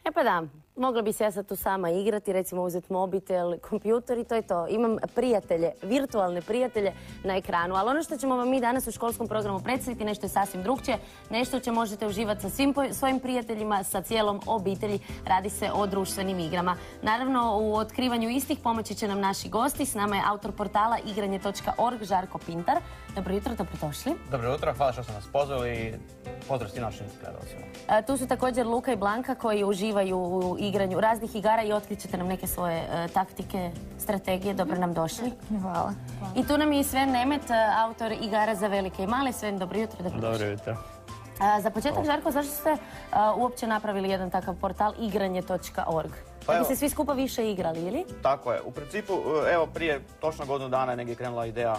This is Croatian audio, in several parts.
E pa da, mogla bi se ja sad tu sama igrati, recimo uzeti mobitel, kompjuter i to je to. Imam prijatelje, virtualne prijatelje na ekranu, ali ono što ćemo vam mi danas u školskom programu predstaviti, nešto je sasvim drugčije, nešto će možete uživati sa svim svojim prijateljima, sa cijelom obitelji. Radi se o društvenim igrama. Naravno, u otkrivanju istih pomoći će nam naši gosti. S nama je autor portala igranje.org Žarko Pintar. Dobro jutro, dobrodošli. Dobro jutro, hvala što ste nas pozvali i pozdrav svim našim gledalcima. Tu su također Luka i Blanka koji uživaju u igranju raznih igara i otkrićete nam neke svoje taktike, strategije. Dobro nam došli. Hvala. I tu nam je i Sven Nemet, autor igara za velike i male. Sven, dobro jutro, dobrodošli. Dobro jutro. Za početak, Žarko, zašto ste uopće napravili jedan takav portal igranje.org? Da bi se svi skupa više igrali, ili? Tako je. U principu, evo, prije točno godinu dana je negdje krenula ideja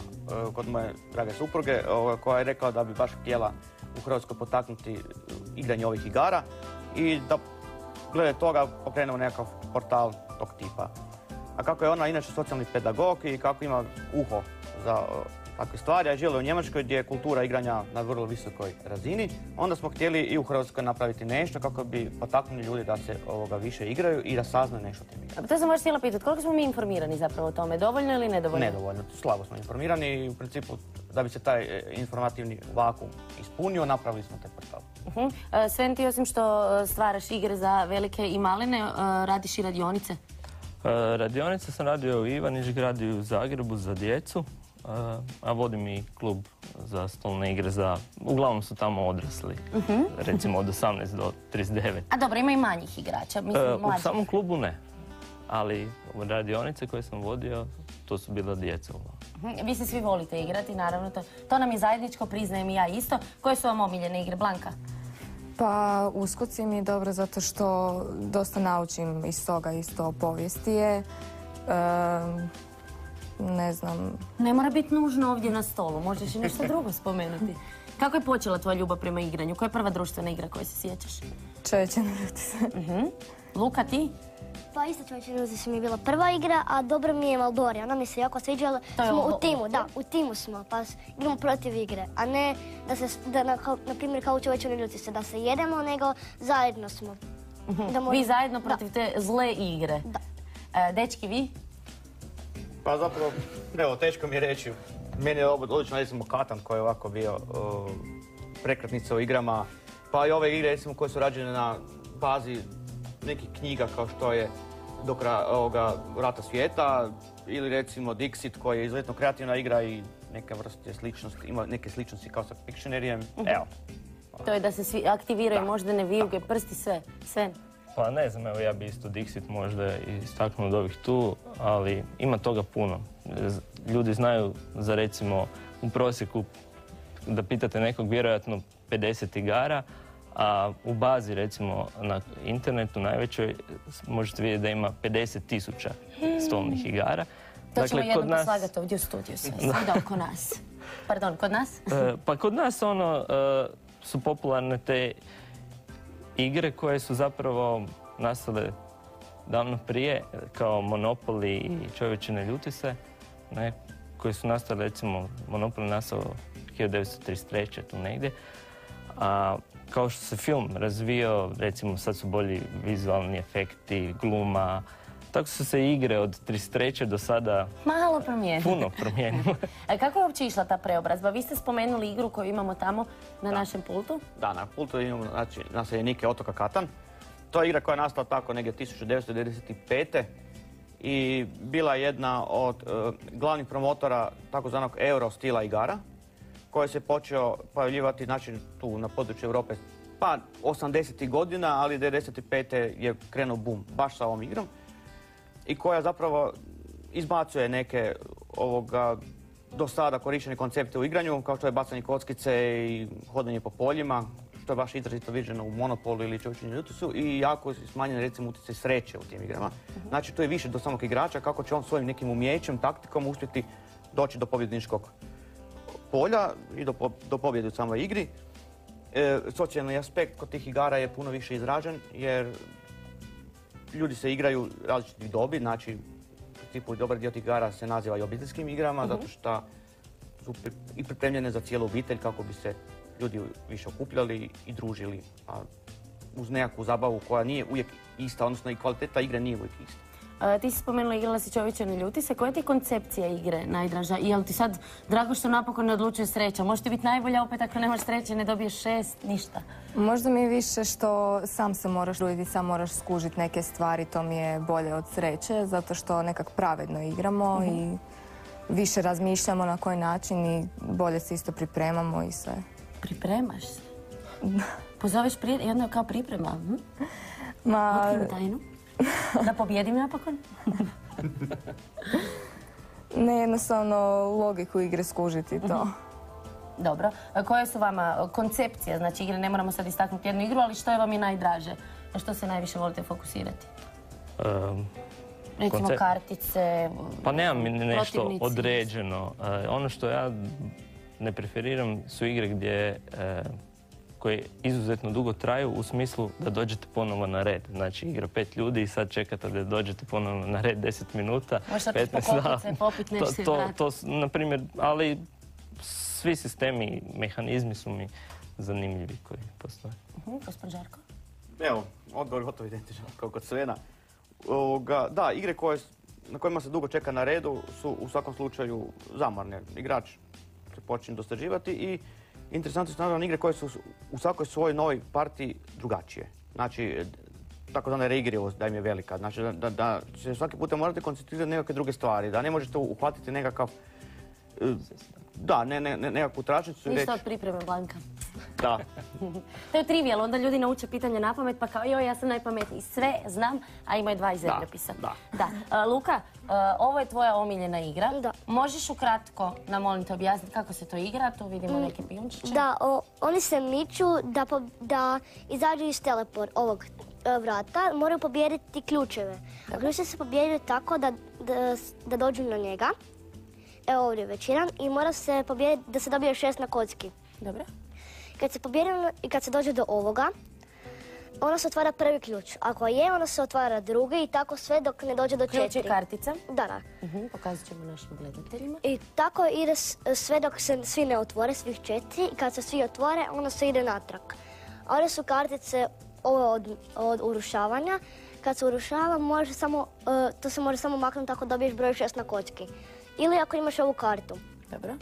kod moje drage supruge koja je rekla da bi baš htjela u Hrvatskoj potaknuti igranje ovih igara i da glede toga pokrenemo nekakav portal tog tipa. A kako je ona inače socijalni pedagog i kako ima uho za takve stvari, a žele u Njemačkoj gdje je kultura igranja na vrlo visokoj razini, onda smo htjeli i u Hrvatskoj napraviti nešto kako bi potaknuli ljudi da se više igraju i da saznaju nešto o tim igrama. To sam baš htjela pitati, koliko smo mi informirani zapravo o tome? Dovoljno ili nedovoljno? Nedovoljno, slabo smo informirani i u principu da bi se taj informativni vakuum ispunio, napravili smo taj portal. Sven, ti osim što stvaraš igre za velike i malene, radiš i radionice? Radionice sam radio u Ivanić gradu u Zagrebu za djecu, a vodim i klub za stolne igre uglavnom su tamo odrasli, recimo od 18 do 39. A dobro, ima i manjih igrača, mislim mlađih. U samom klubu ne, ali radionice koje sam vodio, to su bila djeca. Vi se svi volite igrati, naravno, to nam je zajedničko, priznajem i ja isto. Koje su vam omiljene igre, Blanka? Pa uskoci mi je dobro zato što dosta naučim iz toga, isto povijesti je. Ne znam. Ne mora biti nužno ovdje na stolu, možeš i nešto drugo spomenuti. Kako je počela tvoja ljubav prema igranju? Koja je prva društvena igra koju se sjećaš? Čovječina ljutice. Luka, ti? Pa isto Čovječina ljutice mi je bila prva igra, a dobro mi je Maldorija. Ona mi se jako sviđala. Smo u timu, da, u timu smo, pa igramo protiv igre. A ne da na primjer kao u Čovječina ljutice da se jedemo, nego zajedno smo. Vi zajedno protiv te zle igre? Da. Dečki, vi? Pa zapravo, evo, teško mi je reći. Meni je odlično, recimo, Katan koji je ovako bio prekretnica u igrama. Pa i ove igre, recimo, koje su rađene na bazi nekih knjiga kao što je Do kraja ovoga Rata svijeta ili recimo Dixit koji je izuzetno kreativna igra i neke vrste sličnosti, ima neke sličnosti kao sa Pictionaryjem. Evo. To je da se svi aktiviraju, možda ne vijuge, prsti, sve. Sve. Pa ne znam, evo ja bi isto Dixit možda istaknuo od ovih tu, ali ima toga puno. Ljudi znaju za recimo u prosjeku da pitate nekog vjerojatno 50 igara, a u bazi recimo na internetu najvećoj možete vidjeti da ima 50.000 stolnih igara. To ćemo jednom poslagati ovdje u studiju sve, svuda oko nas. Pardon, kod nas? Pa kod nas su popularne te igre koje su zapravo nastale davno prije, kao Monopoly i Čovječine ljutice, koje su nastale, recimo, Monopoly nastao 1933. tu negdje. A kao što se film razvio, recimo sad su bolji vizualni efekti, gluma, tako su se igre od 33. do sada malo promijenile. Puno promijenile. Kako je uopće išla ta preobrazba? Vi ste spomenuli igru koju imamo tamo na našem pultu? Da, na pultu imamo naseljenike otoka Katan. To je igra koja je nastala tako negdje 1995. i bila je jedna od glavnih promotora takozvanog euro stila igara koji se počeo pojavljivati tu na području Europe pa 80. godina, ali 95. je krenuo boom baš sa ovom igrom i koja zapravo izbacuje neke do sada korištene koncepte u igranju, kao što je bacanje kockice i hodanje po poljima, što je baš izrazito viđeno u Monopolu ili Čovječinu ljuticu i jako smanjen recimo utjecaj sreće u tim igrama. Znači to je više do samog igrača kako će on svojim nekim umijećem, taktikom uspjeti doći do pobjedničkog polja i do pobjede u samoj igri. Socijalni aspekt kod tih igara je puno više izražen jer ljudi se igraju različitih dobi, znači u dobar dio tih igara se naziva i obiteljskim igrama zato što su i pripremljene za cijelu obitelj kako bi se ljudi više okupljali i družili. uz nekakvu zabavu koja nije uvijek ista, odnosno i kvaliteta igre nije uvijek ista. Ti si spomenula igrala si Čovječe ne ljuti se. Koja ti je koncepcija igre najdraža? I jel ti sad drago što napokon ne odlučuje sreća? Može ti biti najbolja opet ako nemaš sreće, ne dobiješ 6, ništa. Možda mi je više što sam se moraš truditi, sam moraš skužiti neke stvari, to mi je bolje od sreće, zato što nekak pravedno igramo i više razmišljamo na koji način i bolje se isto pripremamo i sve. Pripremaš se? Pozoveš jedno kao priprema? Otkri mi tajnu. Da pobjedim napokon? Ne, jednostavno logiku igre skužiti to. Dobro. Koje su vama koncepcije, znači igre, ne moramo sad istaknuti jednu igru, ali što je vam je najdraže? Na što se najviše volite fokusirati? Recimo kartice, pa nemam nešto protivnici. određeno. Ono što ja ne preferiram su igre koje izuzetno dugo traju u smislu da dođete ponovo na red. Znači igra 5 ljudi i sad čekate da dođete ponovo na red 10 minuta. Možda ćeš pokopiti se, popiti nešto i vratiti. Na primjer, ali svi sistemi i mehanizmi su mi zanimljivi koji postoje. Gospodin Žarko? Evo, odgovor gotovo identičan kao kod Svena. Da, igre na kojima se dugo čeka na redu su u svakom slučaju zamorne. Igrač se počinje dosađivati i interesantne su naravno igre koje su u svakoj svojoj novoj partiji drugačije. Znači, takozvana reigrivost da im je velika. Znači, da se svaki puta morate koncentrirati na nekakve druge stvari. Da ne možete uhvatiti nekakav... Da, nekakvu tračnicu i reći... Ništa od pripreme, Blanka. Da. To je trivial, onda ljudi nauče pitanje na pamet, pa kao joj, ja sam najpametniji. Sve znam, a imaju 2 iz zemljopisa. Da. Luka, ovo je tvoja omiljena igra. Da. Možeš ukratko nam, molim te, objasniti kako se to igra? Tu vidimo neke pijunčiće. Da, oni se miču da izađu iz ovog vrata, moraju pobijediti ključeve. A ključeve se pobjeđuju tako da dođu na njega. Evo ovdje već jedan i mora se pobijediti da se dobije 6 na kocki. Dobro. Kad se pobjedi i kad se dođe do ovoga, onda se otvara prvi ključ. Ako je, onda se otvara drugi i tako sve dok ne dođe do 4. Ključ je kartica. Da. Pokazat ćemo našim gledateljima. I tako ide sve dok se svi ne otvore, svih 4. I kad se svi otvore, onda se ide natrag. A ovdje su kartice od urušavanja. Kad se urušava, to se može samo maknuti tako da dobiješ broj 6 na kocki. Ili ako imaš ovu kartu. Dobro.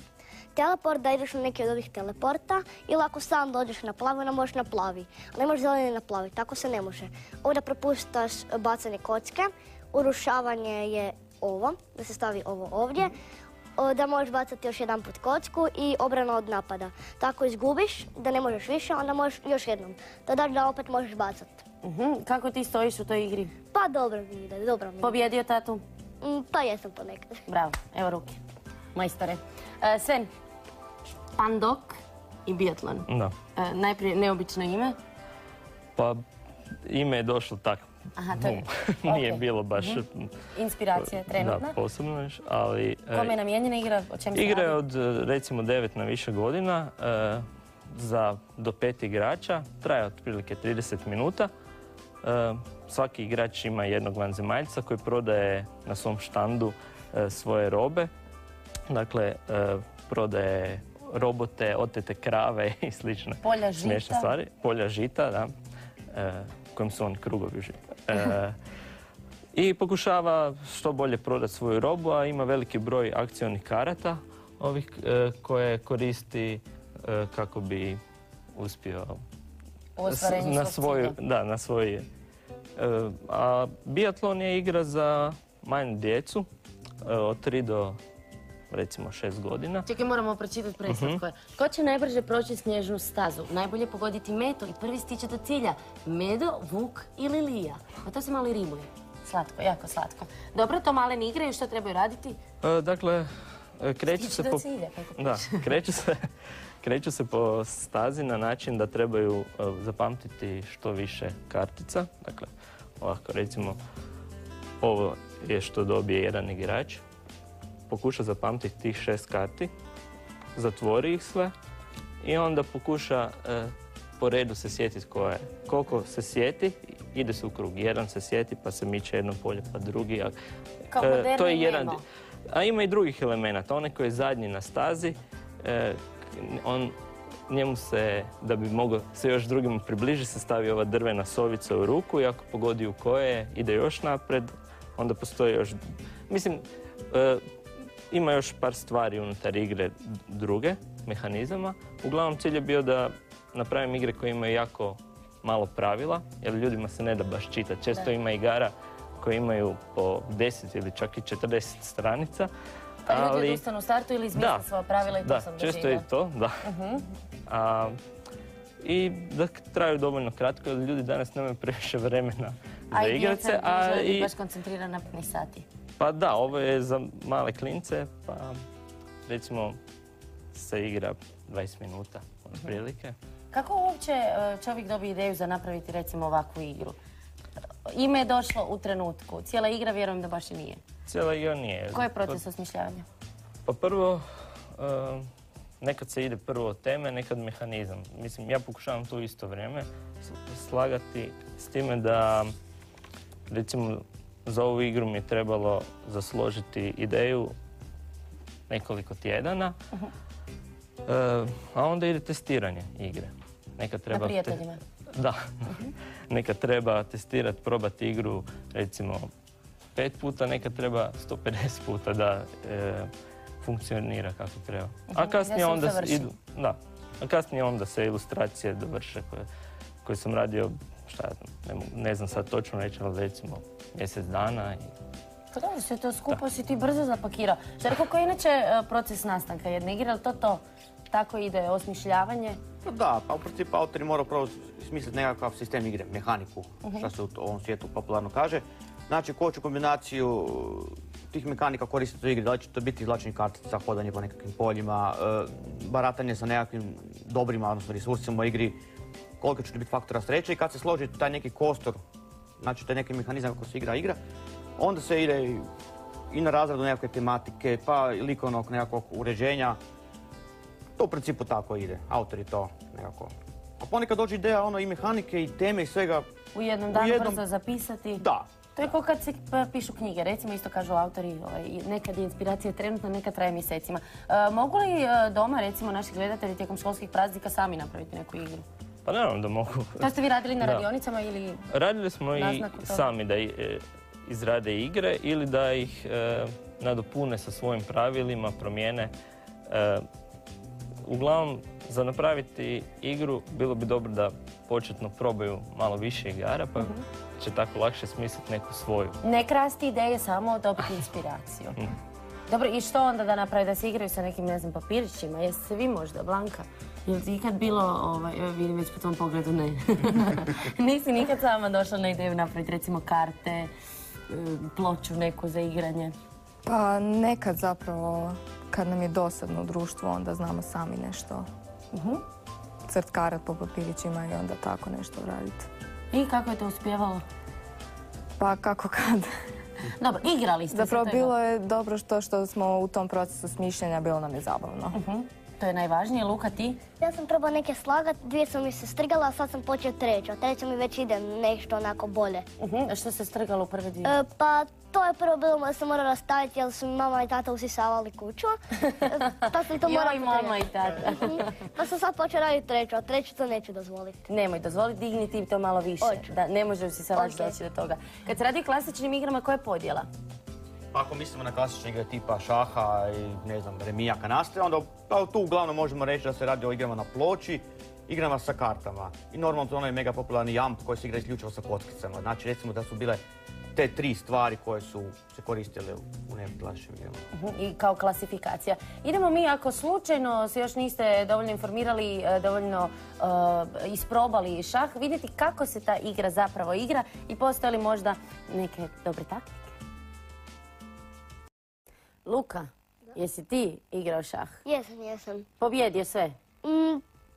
Teleport, da ideš na neki od ovih teleporta, ili ako sam dođeš na plavi, onda možeš na plavi. A ne možeš zeleni na plavi, tako se ne može. Ovdje propuštaš bacanje kocke, urušavanje je ovo, da se stavi ovo ovdje, da možeš bacati još jedan put kocku i obrana od napada. Tako izgubiš, da ne možeš više, onda možeš još jednom. Da opet možeš bacati. Kako ti stojiš u toj igri? Pa dobro mi ide, dobro mi ide. Pobjedio tatu? Pa jesam ponekad. Bravo, evo ruke. Majstore. Sven, Pandok i biatlon. Da. Najprije neobično ime. Pa ime je došlo tako. Aha, to je. Nije bilo baš... Inspiracija trenutna. Da, posebno još, ali... Kome je namijenjena igra? O čem se igra je radi? od recimo 9 na više godina do 5 igrača. Traje otprilike 30 minuta. Svaki igrač ima jednog vanzemaljca koji prodaje na svom štandu svoje robe. Dakle, prodaje robote, otete krave i slične smiješne stvari. Polja žita, da, kojim su oni krugovi žita. I pokušava što bolje prodati svoju robu, a ima veliki broj akcionih karata ovih koje koristi kako bi uspio na svoj. A biatlon je igra za manju djecu od 3 do recimo 6 godina. Čekaj, moramo pročitati predstav koja. Ko će najbrže proći snježnu stazu? Najbolje pogoditi metu i prvi stići do cilja. Medo, Vuk ili Lija? A to se malo i rimuje. Slatko, jako slatko. Dobro, to malene igre i što trebaju raditi? Dakle, kreću se po stazi na način da trebaju zapamtiti što više kartica. Dakle, ovako recimo, ovo je što dobije jedan igrač. Pokuša zapamtiti tih 6 karti, zatvori ih sve i onda pokuša po redu se sjetiti koje. Koliko se sjeti, ide se u krug. Jedan se sjeti pa se miče jedno polje pa drugi. Kao moderno to je jedan. Nemo. A ima i drugih elemenata. Onaj koji je zadnji na stazi, on njemu se, da bi mogao se još drugima približiti, se stavi ova drvena sovica u ruku i ako pogodi u koje ide još napred, onda postoji još... Mislim, ima još par stvari unutar igre druge, mehanizama. Uglavnom cilj je bio da napravim igre koje imaju jako malo pravila, jer ljudima se ne da baš čitati. Često ima igara koje imaju po 10 ili čak i 40 stranica. Pa ljudi odustanu u startu ili izmisle svoja pravila i to sam doživjela. Da, često je to, da. I da traju dovoljno kratko, jer ljudi danas nemaju previše vremena za igrice. A i djeca baš koncentrirana na punih sati. Pa da, ovo je za male klince, pa recimo se igra 20 minuta otprilike. Kako uopće čovjek dobije ideju za napraviti recimo ovakvu igru? Ime je došlo u trenutku, cijela igra vjerujem da baš i nije. Cijela igra nije. Koji je proces osmišljavanja? Pa prvo, nekad se ide prvo od teme, nekad mehanizam. Mislim, ja pokušavam tu isto vrijeme slagati s time da, recimo, za ovu igru mi je trebalo zasložiti ideju nekoliko tjedana, a onda ide testiranje igre. Na prijateljima? Da. Nekad treba testirati, probati igru, recimo, 5 puta, nekad treba 150 puta da funkcionira kako treba. A kasnije onda se ilustracije dovrše koje sam radio, ne znam sad točno reći, ali recimo mjesec dana. Pa dobro, sve to skupo si ti brzo zapakirao. Što rekao, koji je inače proces nastanka jedne igre, ali to tako ide osmišljavanje? Da, pa u principu autori moraju prvo smisliti nekakav sistem igre, mehaniku, što se u ovom svijetu popularno kaže. Znači, koju kombinaciju tih mehanika koristiti u igri, da li će to biti izvlačenje kartica, hodanje po nekakvim poljima, baratanje sa nekakvim dobrima, odnosno resursima u igri, koliko će biti faktora sreće i kad se složi taj neki kostur, znači taj neki mehanizam kako se igra, onda se ide i na razradu nekakve tematike, pa likovnog nekakvog uređenja. To u principu tako ide, autori to nekako. A ponekad dođe ideja i mehanike i teme i svega. U jednom danu brzo zapisati. Da. To je kao kad se pišu knjige, recimo isto kažu autori, nekad je inspiracija trenutno, nekad traje mjesecima. Mogu li doma, recimo, naši gledatelji tijekom školskih praznika sami napraviti neku igru? Pa naravno da mogu. To ste vi radili na radionicama ili radili smo i sami da izrade igre ili da ih nadopune sa svojim pravilima, promijene. Uglavnom, za napraviti igru bilo bi dobro da početno probaju malo više igara, pa će tako lakše smisliti neku svoju. Ne krasti ideje, samo dobiti inspiraciju. Dobro, i što onda da napravi, da se igraju sa nekim, ne znam, papirićima? Jeste se vi možda, Blanka? Je li ti ikad bilo, vidim već po tom pogledu, ne. Nisi nikad sama došla na ideju napraviti, recimo, karte, ploču neku za igranje? Pa nekad zapravo, kad nam je dosadno u društvu, onda znamo sami nešto crtkarat po papirićima i onda tako nešto raditi. I kako je to uspjevalo? Pa kako kad. Dobro, igrali ste se. Zapravo bilo je dobro što smo u tom procesu smišljanja, bilo nam je zabavno. To je najvažnije. Luka, ti? Ja sam probao neke slagat, 2 su mi se strgala, a sad sam počeo 3. A 3 mi već ide nešto onako bolje. A što se strgalo u prve 2? Pa to je prvo bilo da sam morala staviti jer su mi mama i tata usisavali kuću. Pa sam to morala potrebati. Joj, mama i tata. Pa sam sad počeo raditi 3, a 3 to neću dozvoliti. Nemoj dozvoliti, digni ti to malo više. Da, ne može usisavač doći do toga. Kad se radi o klasičnim igrama, koja je podjela? Ako mislimo na klasične igre tipa šaha i ne znam, remija, kanastre, onda tu uglavnom možemo reći da se radi o igrama na ploči, igrama sa kartama. I normalno to je mega popularni jamp koji se igra isključivo sa kockicama. Znači recimo da su bile te 3 stvari koje su se koristile u nekim klasičnim igrama. I kao klasifikacija. Idemo mi, ako slučajno se još niste dovoljno informirali, dovoljno isprobali šah, vidjeti kako se ta igra zapravo igra i postoje li možda neke dobre taktike. Luka, jesi ti igrao šah? Jesam. Pobjedio sve?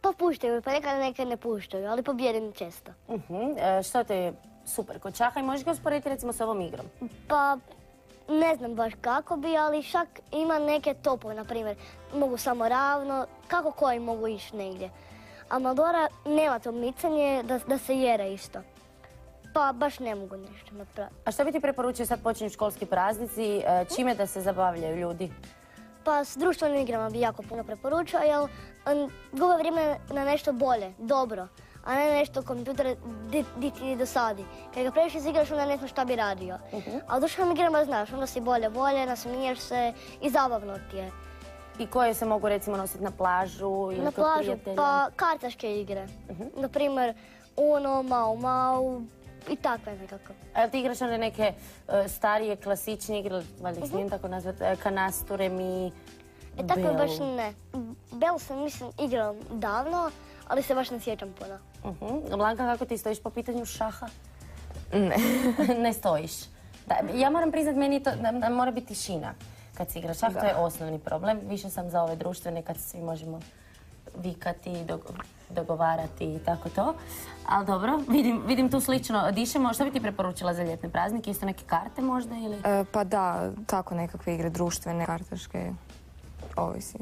Pa puštaju me, pa nekad ne puštaju, ali pobjedim često. Što te je super kod šaha i možeš ga usporediti recimo s ovom igrom? Pa ne znam baš kako bi, ali šah ima neke topove, na primjer. Mogu samo ravno, kako koji mogu ići negdje. A Maldora nema to micanje da se jere isto. Pa baš ne mogu nešto napraviti. A što bi ti preporučio, sad počinju školski praznici, čime da se zabavljaju ljudi? Pa s društvenim igrama bi jako puno preporučio, jer gubi vrijeme na nešto bolje, dobro, a ne nešto kompjuter di ti dosadi. Kad ga previše izigraš, onda ne znaš šta bi radio. A u društvenim igrama znaš, onda si bolje, nasmiješ se i zabavno ti je. I koje se mogu recimo nositi na plažu ili Na kod plažu, prijatelja? pa kartaške igre. Naprimjer, Uno, Mau i takve nekako. A jel ti igraš one neke starije, klasične igre, valjda ih smijem tako nazvati, Kanastu, Remi, Tako Belu? baš ne. Belu sam, mislim, igrala davno, ali se baš ne sjećam puno. Blanka, kako ti stojiš po pitanju šaha? Ne. Ne stojiš. Ja moram priznat, meni to da mora biti tišina kad se igra šah, to je osnovni problem. Više sam za ove društvene kad svi možemo vikati, dogovarati i tako to. Ali dobro, vidim tu slično dišemo. Što bi ti preporučila za ljetne praznike? Isto neke karte možda ili? Pa da, tako nekakve igre društvene, kartaške, ovisi.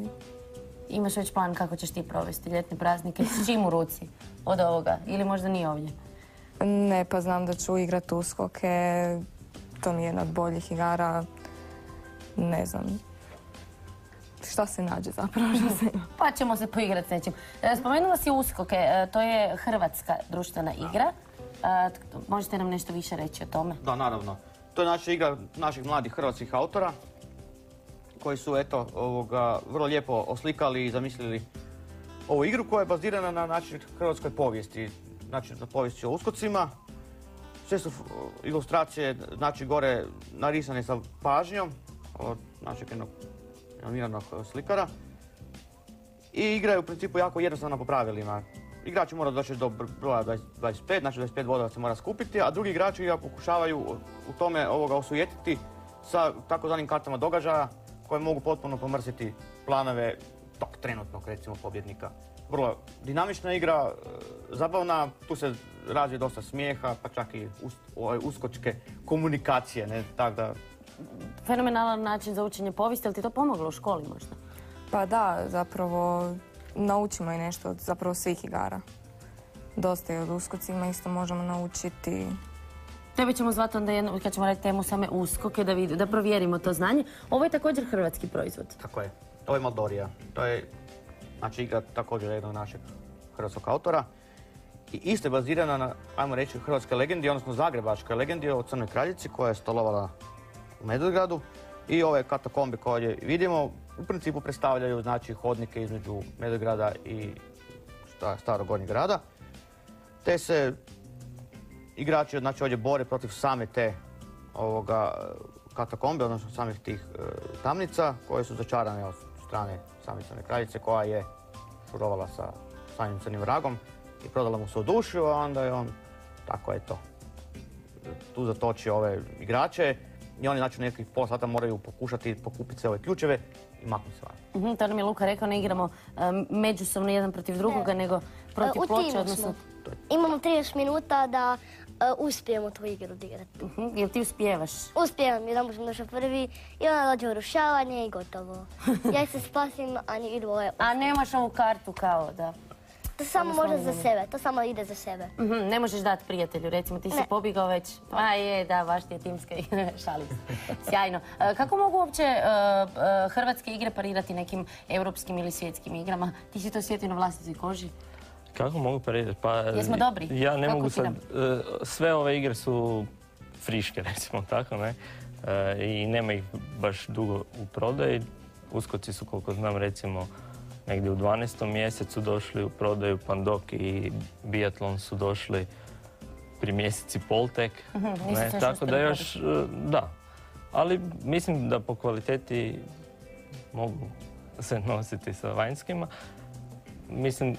Imaš već plan kako ćeš ti provesti ljetne praznike? S čim u ruci od ovoga? Ili možda nije ovdje? Ne, pa znam da ću igrat uskoke, to mi je jedna od boljih igara, ne znam. Šta se nađe zapravo? Pa ćemo se poigrati s nečim. Spomenula si uskoke, to je hrvatska društvena igra. Možete nam nešto više reći o tome? Da, naravno. To je naša igra naših mladih hrvatskih autora koji su, eto, vrlo lijepo oslikali i zamislili ovu igru koja je bazirana na našoj hrvatskoj povijesti. Znači, na povijesti o uskocima. Sve su ilustracije, znači, gore narisane sa pažnjom od našeg jednog animiranog slikara. I igra je u principu jako jednostavna po pravilima. Igrači moraju doći do broja 25, znači 25 bodova se mora skupiti, a drugi igrači ga pokušavaju u tome osujetiti sa takozvanim kartama događaja koje mogu potpuno pomrsiti planove tog trenutnog, recimo, pobjednika. Vrlo dinamična igra, zabavna, tu se razvije dosta smijeha, pa čak i uskočke komunikacije, ne, tako da... Fenomenalan način za učenje povijesti, ali ti to pomoglo u školi možda? Pa da, zapravo naučimo i nešto od zapravo svih igara. Dosta i od uskocima isto možemo naučiti. Tebe ćemo zvati onda kad ćemo raditi temu same uskoke, da provjerimo to znanje. Ovo je također hrvatski proizvod. Tako je. To je Maldorija. To je, znači, igra također jednog našeg hrvatskog autora. I isto je bazirana na, ajmo reći, hrvatskoj legendi, odnosno zagrebačkoj legendi o Crnoj kraljici koja je stolovala u Medvedgradu. I ove katakombe koje vidimo u principu predstavljaju, znači, hodnike između Medvedgrada i Starog Gornjeg grada. Te se igrači, znači, ovdje bore protiv same te katakombe, odnosno samih tih tamnica koje su začarane od strane same Crne kraljice koja je šurovala sa samim crnim vragom i prodala mu se u dušu, a onda je on, tako je to, tu zatočio ove igrače i oni, znači, nekih pola sata moraju pokušati pokupiti sve ove ključeve i maknuti se van. To nam je Luka rekao, ne igramo međusobno jedan protiv drugoga, nego protiv ploče, odnosno... Imamo 30 minuta da uspijemo tu igru odigrati. Jel ti uspijevaš? Uspijevam, jedan sam došao prvi i onda dođe urušavanje i gotovo. Ja se spasim, a oni idu ove... A nemaš ovu kartu kao da... To samo može za sebe, to samo ide za sebe. Ne možeš dati prijatelju, recimo ti si pobjegao već. A je, da, baš ti je timska igra, šalim se. Sjajno. Kako mogu uopće hrvatske igre parirati nekim europskim ili svjetskim igrama? Ti si to osjetio na vlastitoj koži? Kako mogu parirati? Pa, jesmo dobri? Ja ne mogu sad... Sve ove igre su friške, recimo tako, ne? I nema ih baš dugo u prodaji. Uskoci su, koliko znam, recimo, negdje u 12. mjesecu došli u prodaju, Pandok i Biatlon su došli pri mjeseci Poltek. Tako da još, da. Ali mislim da po kvaliteti mogu se nositi sa vanjskima. Mislim,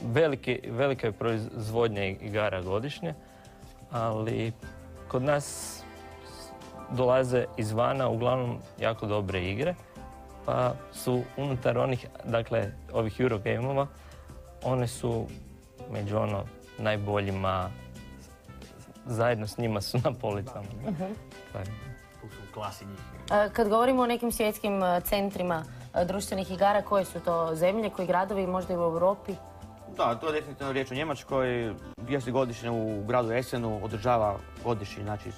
velika je proizvodnja igara godišnje, ali kod nas dolaze izvana uglavnom jako dobre igre, pa su unutar onih, dakle, ovih Eurogameova, one su među najboljima, zajedno s njima su na policama. Tu su klasi njih. Kad govorimo o nekim svjetskim centrima društvenih igara, koje su to zemlje, koji gradovi, možda i u Europi? Da, to je definitivno riječ o Njemačkoj, gdje se godišnje u gradu Essenu održava godišnji, znači,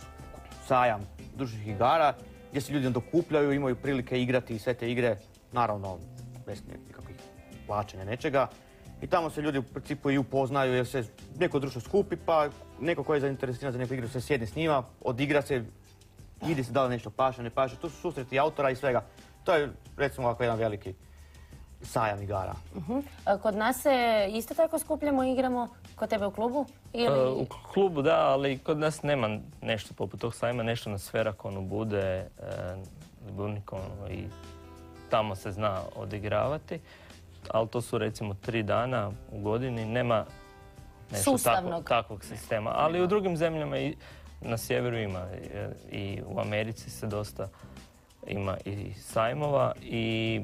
sajam društvenih igara, gdje se ljudi dokupljaju, imaju prilike igrati sve te igre naravno bez nikakvih plaćanja nečega. I tamo se ljudi u principu i upoznaju jer se neko društvo skupi pa neko ko je zainteresiran za neku igru se sjedne s njima, odigra se, vidi se da li nešto paše, ne paše. Tu su susreti autora i svega. To je recimo ovako jedan veliki sajam igara. Kod nas se isto tako skupljamo i igramo kod tebe u klubu? U klubu da, ali kod nas nema nešto poput tog sajma, nešto na Sferakonu bude, Burnikonu i tamo se zna odigravati. Ali to su recimo 3 dana u godini, nema nešto takvog sistema. Ali u drugim zemljama i na sjeveru ima i u Americi se dosta ima i sajmova i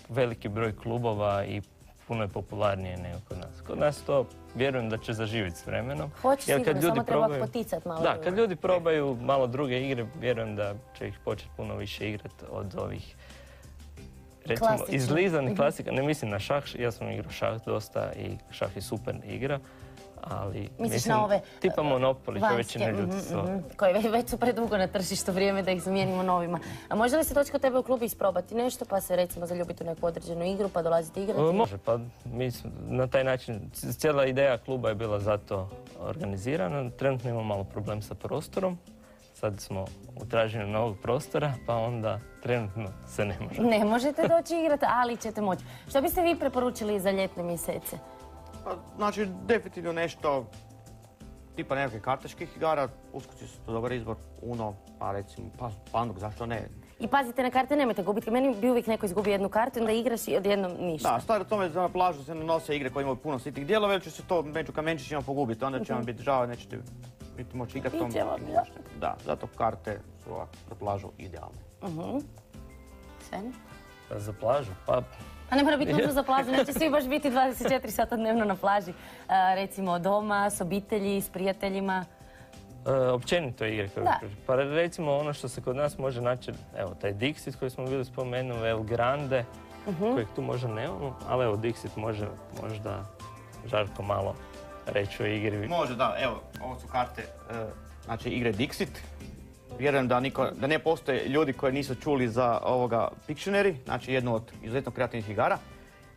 veliki broj klubova i puno je popularnije nego kod nas. Kod nas to vjerujem da će zaživjeti s vremenom. Hoće sigurno, samo treba poticati malo. Da, kad ljudi probaju malo druge igre, vjerujem da će ih početi puno više igrati od ovih recimo izlizanih klasika. Ne mislim na šah, ja sam igrao šah dosta i šah je super igra. Ali mislim, tipa Monopoly, čovječe ne ljuti se. Koji već su predugo na tržištu, vrijeme da ih zamijenimo novima. A može li se doći kod tebe u klubu isprobati nešto, pa se recimo zaljubiti u neku određenu igru, pa dolaziti igrati? Može, pa mi na taj način, cijela ideja kluba je bila zato organizirana. Trenutno imamo malo problem sa prostorom. Sad smo u traženju novog prostora, pa onda trenutno se ne može. Ne možete doći igrati, ali ćete moći. Što biste vi preporučili za ljetne mjesece? Znači, definitivno nešto tipa nekakvih kartaških igara, uskoci su to dobar izbor, Uno, pa recimo, Panduk, zašto ne? I pazite, na karte nemojte gubiti. Meni bi uvijek neko izgubi jednu kartu i onda igraš i odjednom ništa. Da, stvar o tome da na plažu se nose igre koje imaju puno sitnih dijelova, jer će se to među kamenčićima pogubiti, onda će vam biti žao, nećete biti moći igrati. Da, zato karte su ovako za plažu idealne. Sven? Za plažu? Pa... A ne mora biti nužno za plažu, neće svi baš biti 24 sata dnevno na plaži. Recimo doma, s obitelji, s prijateljima. Općenito igre. Pa recimo ono što se kod nas može naći, evo taj Dixit koji smo bili spomenuli, El Grande, kojeg tu možda nemamo, ali evo Dixit može možda Žarko malo reći o igri. Može, da, evo, ovo su karte, znači igre Dixit. Vjerujem da ne postoje ljudi koji nisu čuli za ovoga Pictionary, znači jednu od izuzetno kreativnih igara.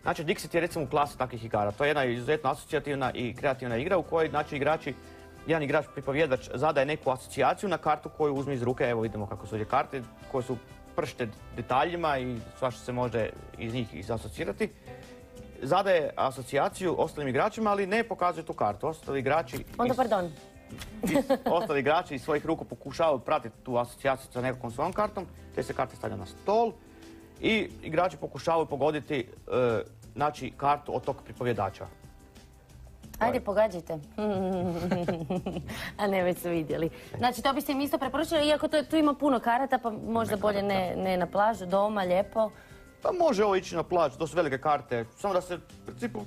Znači Dixit je recimo u klasi takvih igara. To je jedna izuzetno asocijativna i kreativna igra u kojoj znači jedan igrač pripovjedač zadaje neku asocijaciju na kartu koju uzme iz ruke. Evo vidimo kako su ovdje karte koje su pršte detaljima i svašta se može iz njih izasocirati. Zadaje asocijaciju ostalim igračima, ali ne pokazuje tu kartu. Ostali igrači iz svojih ruku pokušavaju pratiti tu asocijaciju sa nekakvom svojom kartom, te se karte stavljaju na stol i igrači pokušavaju pogoditi znači, kartu od tog pripovjedača. Ajde, pogađajte. A ne, već su vidjeli. Znači, to biste im isto preporučili, iako tu ima puno karata, pa možda bolje ne na plažu, doma, lijepo. Pa može ovo ići na plažu, to su velike karte, samo da se, u principu,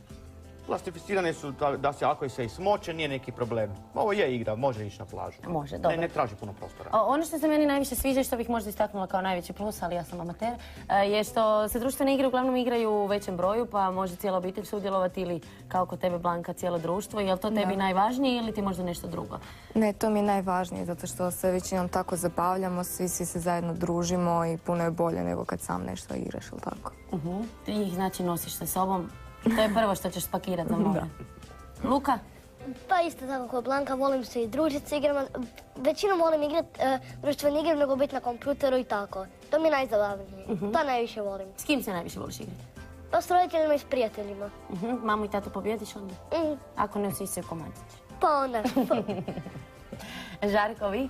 plastificirane su da se ako se i smoče, nije neki problem. Ovo je igra, može ići na plažu. Može, dobro. Ne traži puno prostora. Ono što se meni najviše sviđa i što bih možda istaknula kao najveći plus, ali ja sam amater, je što se društvene igre uglavnom igraju u većem broju, pa može cijela obitelj sudjelovati ili kao kod tebe, Blanka, cijelo društvo. Je li to tebi najvažnije ili ti možda nešto drugo? Ne, to mi je najvažnije, zato što se većinom tako zabavljamo, svi se zajedno družimo i puno je bolje nego kad sam nešto igraš, ili tako. Ti ih znači nosiš sa sobom. To je prvo što ćeš spakirati za more. Luka? Pa isto tako kao Blanka, volim se i družiti s igrama. Većinom volim igrati društvene igre, nego biti na kompjuteru i tako. To mi je najzabavnije. To najviše volim. S kim se najviše voliš igrati? Pa s roditeljima i s prijateljima. Mamu i tatu pobjediš onda? Ako ne usisaju komadić. Pa onda. Žarko, vi?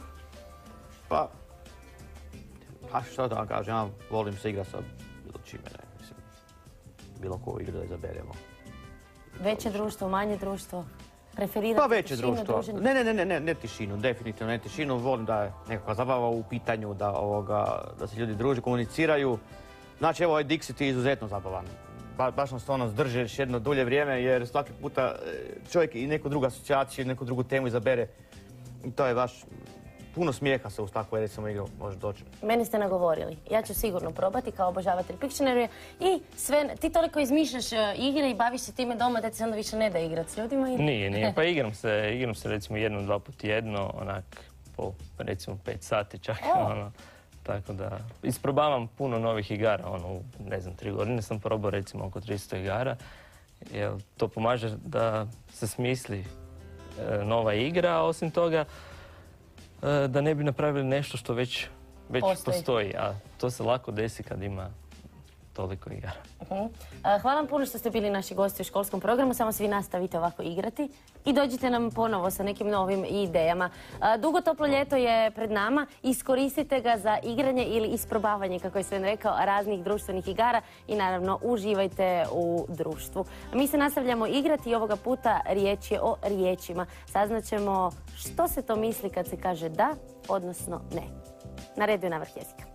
Pa što da vam kažem, ja volim se igrati sa bilo čime, bilo koju igru da izaberemo. Veće društvo, manje društvo? Preferirate pa veće tišinu, društvo. druženje? Ne tišinu, definitivno ne tišinu. Volim da je nekakva zabava u pitanju, da se ljudi druže, komuniciraju. Znači evo ovaj Dixit je izuzetno zabavan. Baš nam stvarno zdržiš jedno dulje vrijeme jer svaki puta čovjek i neku drugu asocijaciju, neku drugu temu izabere. I to je baš puno smijeha se uz takvu recimo igru može doći. Mene ste nagovorili. Ja ću sigurno probati kao obožavatelj Pictionary. I sve, ti toliko izmišljaš igre i baviš se time doma da ti se onda više ne da igrati s ljudima? Nije. Pa igram se recimo 1-2 puta tjedno, onak po recimo 5 sati čak. Tako da, isprobavam puno novih igara, u, ne znam, 3 godine sam probao recimo oko 300 igara, jer to pomaže da se smisli nova igra, a osim toga da ne bi napravili nešto što već postoji, a to se lako desi kad ima toliko igara. Hvala vam puno što ste bili naši gosti u školskom programu, samo svi nastavite ovako igrati i dođite nam ponovo sa nekim novim idejama. Dugo toplo ljeto je pred nama, iskoristite ga za igranje ili isprobavanje, kako je Sven rekao, raznih društvenih igara i naravno uživajte u društvu. Mi se nastavljamo igrati i ovoga puta riječ je o riječima. Saznaćemo što se to misli kad se kaže da, odnosno ne. Na redu je navrh jezika.